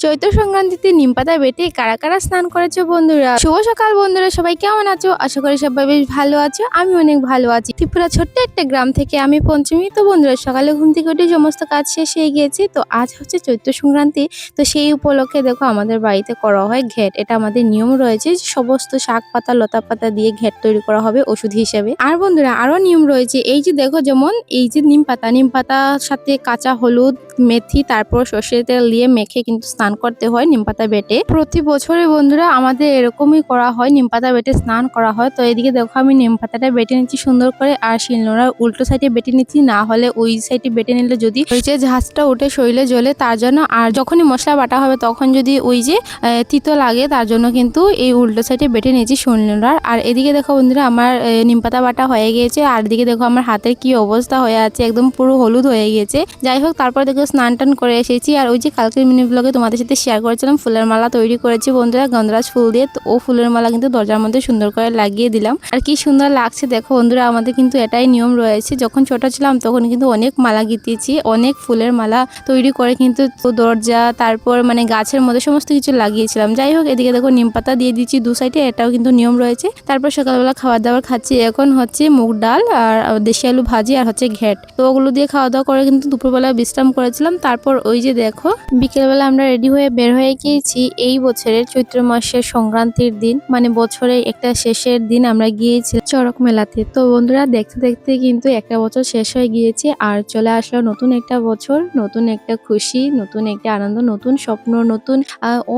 চৈত্র সংক্রান্তিতে নিমপাতা বেটে কারা কারা স্নান করেছো বন্ধুরা? শুভ সকাল বন্ধুরা, সবাই কেমন আছো? আশা করি সবাই বেশ ভালো আছো। আমি অনেক ভালো আছি। ত্রিপুরা ছোট্ট একটা গ্রাম থেকে আমি পঞ্চমী। তো বন্ধুরা, সকালে ঘুম থেকে উঠে সমস্ত কাজ শেষ হয়ে গিয়েছি। তো আজ হচ্ছে চৈত্র সংক্রান্তি। তো সেই উপলক্ষে দেখো আমাদের বাড়িতে করা হয় ঘ্যাট। এটা আমাদের নিয়ম রয়েছে, সমস্ত শাক পাতা লতা পাতা দিয়ে ঘ্যাট তৈরি করা হবে ওষুধ হিসেবে। আর বন্ধুরা, আরো নিয়ম রয়েছে। এই যে দেখো, যেমন এই যে নিম পাতার সাথে কাঁচা হলুদ, মেথি, তারপর সর্ষের তেল দিয়ে মেখে কিন্তু স্নান করতে হয় নিমপাতা বেটে। প্রতি বছরে বন্ধুরা আমাদের এরকমই করা হয়, নিমপাতা বেটে স্নান করা হয়। তো এদিকে দেখো আমি নিমপাতাটা বেটে নিচ্ছি সুন্দর করে, আর শিলনোড়ার উল্টো সাইডে বেটে নিচ্ছি, না হলে ওই সাইডে বেটে নিলে যদি ওই যে ঝাঁজটা উঠে শরীরে জ্বলে তার জন্য। আর যখনই মশলা বাটা হবে তখন যদি ওই যে তিতো লাগে তার জন্য কিন্তু এই উল্টো সাইডে বেটে নিয়েছি শিলনোড়ার। আর এদিকে দেখো বন্ধুরা আমার নিমপাতা বাটা হয়ে গিয়েছে, আর এদিকে দেখো আমার হাতের কি অবস্থা হয়ে আছে, একদম পুরো হলুদ হয়ে গিয়েছে। যাই হোক, তারপর দেখো স্নান টান করে এসেছি। আর ওই যে কালকের মিনি ব্লগে তোমাদের সাথে শেয়ার করেছিলাম ফুলের মালা তৈরি করেছি বন্ধুরা গন্ধরাজ ফুল দিয়ে। তো ও ফুলের মালা কিন্তু দরজার মধ্যে সুন্দর করে লাগিয়ে দিলাম। আর কি সুন্দর লাগছে দেখো বন্ধুরা। আমাদের কিন্তু এটাই নিয়ম রয়েছে, যখন ছোট ছিলাম তখন কিন্তু অনেক মালা গিতেছি, অনেক ফুলের মালা তৈরি করে কিন্তু দরজা, তারপর মানে গাছের মধ্যে সমস্ত কিছু লাগিয়েছিলাম। যাই হোক, এদিকে দেখো নিম পাতা দিয়ে দিচ্ছি দু সাইডে, এটাও কিন্তু নিয়ম রয়েছে। তারপর সকালবেলা খাবার দাবার খাচ্ছি। এখন হচ্ছে মুগ ডাল আর দেশি আলু ভাজি আর হচ্ছে ঘ্যাট। তো ওগুলো দিয়ে খাওয়া দাওয়া করে কিন্তু দুপুরবেলা বিশ্রাম করেছিলাম। তারপর ওই যে দেখো বিকেলবেলা আমরা রেডি হয়ে বের হয়ে গিয়েছি। এই বছরের চৈত্র মাসের সংক্রান্তির দিন, মানে বছরের একটা শেষের দিন আমরা গিয়েছি চড়ক মেলাতে। তো বন্ধুরা, দেখতে দেখতে কিন্তু একটা বছর শেষ হয়ে গিয়েছে, আর চলে আসলো নতুন একটা বছর, নতুন একটা খুশি, নতুন একটা আনন্দ, নতুন স্বপ্ন, নতুন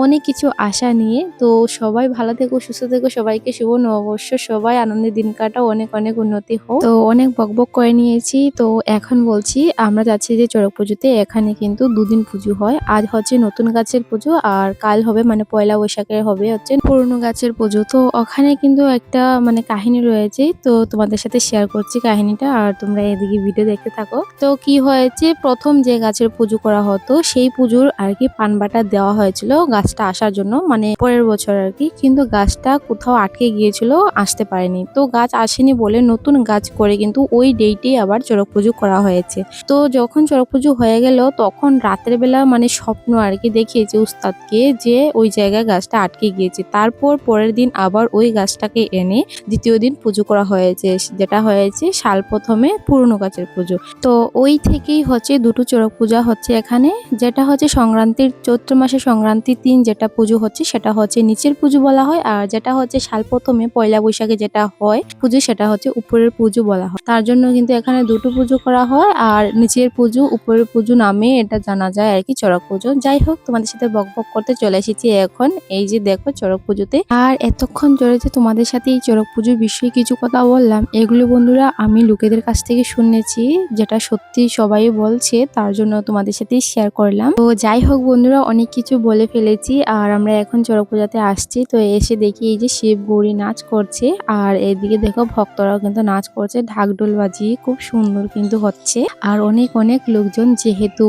অনেক কিছু আশা নিয়ে। তো সবাই ভালো থেকো, সুস্থ থেকো, সবাইকে শুভ নববর্ষ, সবাই আনন্দের দিন কাটাও, অনেক অনেক উন্নতি হোক। তো অনেক বকবক করে নিয়েছি। তো এখন বলছি আমরা যাচ্ছি যে চড়ক পুজোতে। এখানে কিন্তু দুদিন পুজো হয়। আজ হচ্ছে নতুন গাছের পুজো, আর কাল হবে মানে পয়লা বৈশাখের হবে হচ্ছে পুরনো গাছের পুজো। তো ওখানে কিন্তু একটা মানে কাহিনী রয়েছে, তো তোমাদের সাথে শেয়ার করছি কাহিনীটা, আর তোমরা এদিকে ভিডিও দেখতে থাকো। তো কি হয়েছে, প্রথম যে গাছের পুজো করা হতো সেই পুজোর আর কি পান বাটা দেওয়া হয়েছিল গাছটা আসার জন্য, মানে পরের বছর আর কি। কিন্তু গাছটা কোথাও আটকে গিয়েছিল, আসতে পারেনি। তো গাছ আসেনি বলে নতুন গাছ করে কিন্তু ওই ডেটেই আবার চড়ক পুজো করা হয়েছে। তো যখন চড়ক পুজো হয়ে গেল তখন রাতের বেলা মানে স্বপ্ন আর কি দেখিয়েছে উস্তাদকে যে ওই জায়গায় গাছটা আটকে গিয়েছে। তারপর পরের দিন আবার ওই গাছটাকে এনে দ্বিতীয় দিন পুজো করা হয়েছে, যেটা হয়েছে সাল প্রথমে পুরনো গাছের পুজো। তো ওই থেকেই হচ্ছে দুটো চড়ক পূজা হচ্ছে এখানে। যেটা হচ্ছে সংক্রান্তির চৈত্র মাসে সংক্রান্তির দিন যেটা পুজো হচ্ছে সেটা হচ্ছে নিচের পুজো বলা হয়, আর যেটা হচ্ছে সাল প্রথমে পয়লা বৈশাখে যেটা হয় পুজো সেটা হচ্ছে উপরের পুজো বলা হয়। তার জন্য কিন্তু এখানে দুটো পুজো করা হয়, আর নিচের পুজো উপরের পুজো নামে এটা জানা যায় আর কি চড়ক পুজো। যাই হোক, তোমাদের সাথে বকবক করতে চলে এসেছি এখন এই যে দেখো চড়ক পুজোতে। আর এতক্ষণ ধরে যে তোমাদের সাথে এই চড়ক পুজোর বিষয়ে কিছু কথা বললাম, এগুলো বন্ধুরা আমি লোকেদের কাছ থেকে শুনেছি, যেটা সত্যি সবাই বলছে, তার জন্য তোমাদের সাথে শেয়ার করলাম। তো যাই হোক বন্ধুরা, অনেক কিছু বলে ফেলেছি। আর আমরা এখন চড়ক পূজাতে আসছি। তো এসে দেখি এই যে শিব গৌরী নাচ করছে, আর এদিকে দেখো ভক্তরাও কিন্তু নাচ করছে, ঢাকঢোল বাজিয়ে খুব সুন্দর কিন্তু হচ্ছে। আর অনেক অনেক লোকজন, যেহেতু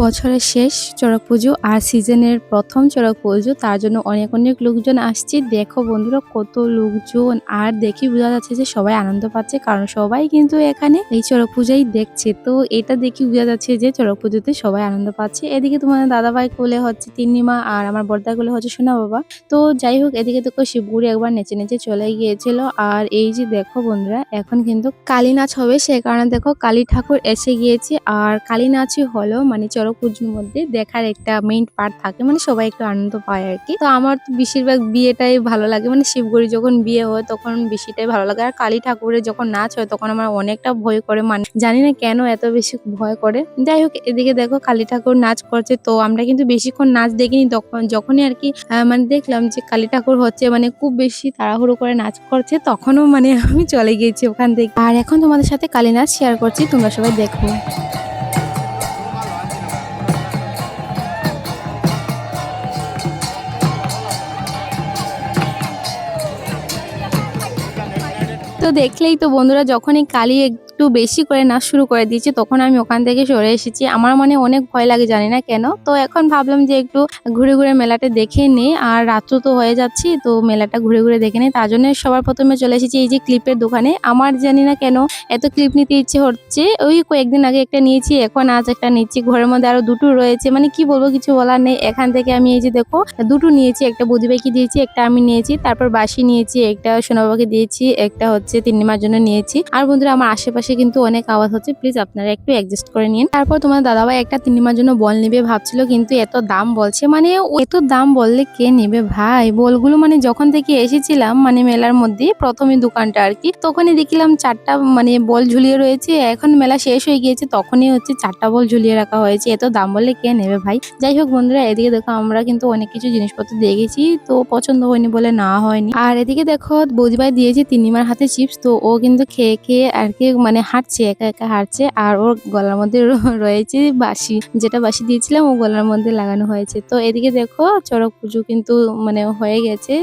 বছরের শেষ চড়ক পুজো আর সিজনের প্রথম চড়ক পুজো, তার জন্য অনেক অনেক লোকজন আসছে। দেখো বন্ধুরা কত লোকজন, আর দেখি বোঝা যাচ্ছে যে সবাই আনন্দ পাচ্ছে, কারণ সবাই কিন্তু এখানে এই চড়ক পূজাই দেখছে। তো এটা দেখি বোঝা যাচ্ছে যে চড়ক পুজোতে সবাই আনন্দ পাচ্ছে। এদিকে তোমাদের দাদাভাই কোলে হচ্ছে তিন্নিমা, আর আমার বড়দা কোলে হচ্ছে সোনা বাবা। তো যাই হোক, এদিকে দেখো শিবগুড়ি একবার নেচে নেচে চলে গিয়েছিল। আর এই যে দেখো বন্ধুরা, এখন কিন্তু কালী নাচ হবে, সে কারণে দেখো কালী ঠাকুর এসে গিয়েছে। আর কালী নাচই হলো মানে চড়ক পুজোর মধ্যে দেখার একটা মেইন পার্ট থাকে, মানে সবাই একটু আনন্দ পায় আর কি। তো আমার তো বেশিরভাগ বিয়েটাই ভালো লাগে, মানে শিবগুড়ি যখন বিয়ে হয় তখন বেশিটাই ভালো লাগে। আর কালী ঠাকুরের যখন নাচ হয় তখন আমার অনেকটা ভয় করে, মানে জানি না কেন এত বেশি ভয় করে। যাই হোক, এদিকে দেখো কালী ঠাকুর নাচ করছে। তো আমরা কিন্তু বেশিক্ষণ নাচ দেখিনি, তখন যখনই আর কি মানে দেখলাম যে কালী ঠাকুর হচ্ছে মানে খুব বেশি তাড়াহুড়ো করে নাচ করছে, তখনও মানে আমি চলে গিয়েছি ওখান থেকে। আর এখন তোমাদের সাথে কালী নাচ শেয়ার করছি, তোমরা সবাই দেখো। তো দেখলেই তো বন্ধুরা, যখনই কালী একটু বেশি করে নাচ শুরু করে দিয়েছে, তখন আমি ওখান থেকে সরে এসেছি। আমার মনে অনেক ভয় লাগে, জানি না কেন। তো এখন ভাবলাম যে একটু ঘুরে ঘুরে মেলাটা দেখে নেই, আর রাত্র তো হয়ে যাচ্ছি, তো মেলাটা ঘুরে ঘুরে দেখে নেই। তার জন্য সবার প্রথমে চলে এসেছি এই যে ক্লিপের দোকানে। আমার জানি না কেন এত ক্লিপ নিতে ইচ্ছে হচ্ছে, ওই কয়েকদিন আগে একটা নিয়েছি, এখন আজ একটা নিচ্ছি। ঘরের মধ্যে আরো দুটো রয়েছে, মানে কি বলবো, কিছু বলার নেই। এখান থেকে আমি এই যে দেখো দুটো নিয়েছি, একটা বৌদিভাইকে দিয়েছি, একটা আমি নিয়েছি, তারপর বাসি নিয়েছি, একটা সোনাবাবাকে দিয়েছি, একটা হচ্ছে তিন্নিমার জন্য নিয়েছি। আর বন্ধুরা আমার আশেপাশে কিন্তু অনেক আওয়াজ হচ্ছে, প্লিজ আপনারা একটু অ্যাডজাস্ট করে নিন। তারপর তোমার দাদাভাই একটা তিন্নিমার জন্য বল নিবে ভাবছিল, কিন্তু এত দাম বলছে, মানে এত দাম বললে কে নেবে ভাই বলগুলো। মানে যখন থেকে এসেছিলাম মানে মেলার মধ্যে প্রথমে দোকানটা আর কি, তখনই দেখলাম 4টা মানে বল ঝুলিয়ে রয়েছে। এখন মেলা শেষ হয়ে গিয়েছে, তখনই হচ্ছে 4টা বল ঝুলিয়ে রাখা হয়েছে। এত দাম বললে কে নেবে ভাই। যাই হোক বন্ধুরা, এদিকে দেখো আমরা কিন্তু অনেক কিছু জিনিসপত্র দেখেছি, তো পছন্দ হয়নি বলে না হয়নি। আর এদিকে দেখো বৌদিভাই দিয়েছে তিন্নিমার হাতে চিপস, তো ও কিন্তু খেয়ে খেয়ে আর কি মানে হাঁটছে, একা একা হাঁটছে। আর ওর গলার মধ্যে রয়েছে বাঁশি, যেটা বাঁশি দিয়েছিলাম ও গলার মধ্যে লাগানো হয়েছে। তো এদিকে দেখো চড়ক পুজো কিন্তু মানে হয়ে গেছে,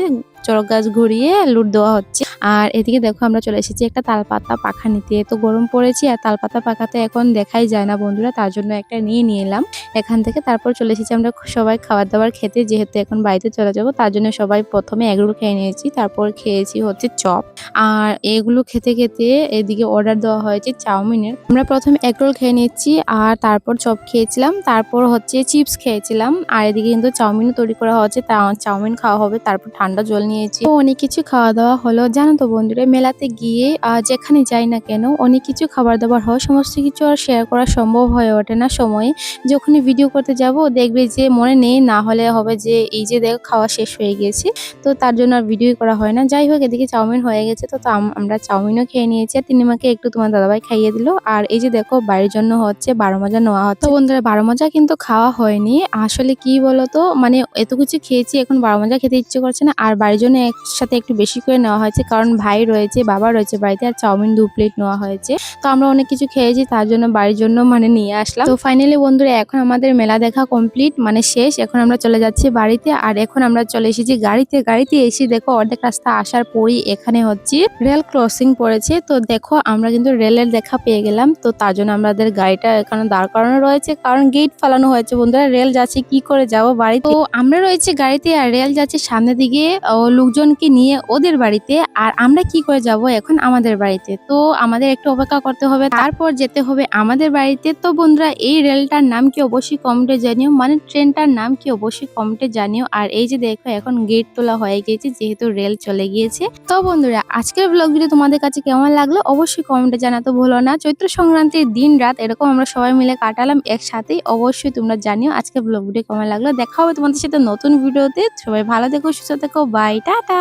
চড়ক গাছ ঘুরিয়ে লুট দেওয়া হচ্ছে। আর এদিকে দেখো আমরা চলে এসেছি একটা তালপাতা পাখা নিতে। তো গরম পড়েছি আর তালপাতা পাখা তো এখন দেখাই যায় না বন্ধুরা, তার জন্য একটা নিয়ে এলাম এখান থেকে। তারপর চলে এসেছি আমরা সবাই খাবার দাবার খেতে, যেহেতু এখন বাড়িতে চলে যাব, তার জন্য সবাই প্রথমে এগরোল খেয়ে নিয়েছি, তারপর খেয়েছি হচ্ছে চপ। আর এগুলো খেতে খেতে এদিকে অর্ডার দেওয়া হয়েছে চাউমিনের। আমরা প্রথমে এগরোল খেয়ে নিচ্ছি, আর তারপর চপ খেয়েছিলাম, তারপর হচ্ছে চিপস খেয়েছিলাম। আর এদিকে কিন্তু চাউমিনও তৈরি করা হচ্ছে, চাউমিন খাওয়া হবে। তারপর ঠান্ডা জল নিয়েছি, অনেক কিছু খাওয়া দাওয়া হলো। জানো তো বন্ধুরা, মেলাতে গিয়ে যেখানে যাই না কেন অনেক কিছু খাবার দাবার হয়, সমস্ত কিছু আর শেয়ার করা সম্ভব হয়ে ওঠে না সময়ে। যখনই ভিডিও করতে যাব দেখবে যে মনে নেই, না হলে হবে যে এই যে দেখো খাওয়া শেষ হয়ে গেছে, তো তার জন্য আর ভিডিও করা হয় না। যাই হোক, এদিকে চাউমিন হয়ে গেছে, তো আমরা চাউমিনও খেয়ে নিয়েছি, আর তিনিমাকে একটু তোমার দাদাভাই খাইয়ে দিল। আর এই যে দেখো বাড়ির জন্য হচ্ছে 12 মজা নেওয়া হচ্ছে। তো বন্ধুরা 12 মজা কিন্তু খাওয়া হয়নি, আসলে কি বলতো, মানে এত কিছু খেয়েছি, এখন 12 মজা খেতে ইচ্ছে করছে না। আর বাড়ির জন্য একসাথে একটু বেশি করে নেওয়া হয়েছে, কারণ ভাই রয়েছে, বাবা রয়েছে বাড়িতে, আর চাউমিন 2 প্লেট নেওয়া হয়েছে। তো আমরা অনেক কিছু খেয়েছি, তার জন্য বাড়ির জন্য মানে নিয়ে আসলাম। তো ফাইনালি বন্ধুরা এখন আমাদের মেলা দেখা কমপ্লিট, মানে শেষ। এখন আমরা চলে যাচ্ছি বাড়িতে। আর এখন আমরা চলে এসেছি গাড়িতে এসে দেখো অর্ধেক রাস্তা আসার পরই এখানে হচ্ছে রেল ক্রসিং পড়েছে। তো দেখো আমরা কিন্তু রেলের দেখা পেয়ে গেলাম, তো তার জন্য আমাদের গাড়িটা এখানে দাঁড় করানো রয়েছে, কারণ গেট ফালানো হয়েছে। বন্ধুরা রেল যাচ্ছে, কি করে যাব বাড়িতে। তো আমরা রয়েছে গাড়িতে, আর রেল যাচ্ছে সামনের দিকে লোকজনকে নিয়ে ওদের বাড়িতে। আর আমরা কি করে যাব এখন আমাদের বাড়িতে, তো আমাদের একটু অপেক্ষা করতে হবে, তারপর যেতে হবে আমাদের বাড়িতে। তো বন্ধুরা এই রেলটার নাম কি অবশ্যই কমেন্টে জানিও, মানে ট্রেনটার নাম কি অবশ্যই কমেন্টে জানিও। আর এই যে দেখো এখন গেট তোলা হয়ে গিয়েছে, যেহেতু রেল চলে গিয়েছে। তো বন্ধুরা আজকের ব্লগ ভিডিও তোমাদের কাছে কেমন লাগলো অবশ্যই কমেন্টে জানাতে ভুলো না। চৈত্র সংক্রান্তির দিন রাত এরকম আমরা সবাই মিলে কাটালাম একসাথেই, অবশ্যই তোমরা জানিও আজকের ব্লগ ভিডিও কেমন লাগলো। দেখা হবে তোমাদের সাথে নতুন ভিডিওতে। সবাই ভালো থেকো, সুস্থ থেকো, বাই, টাটা।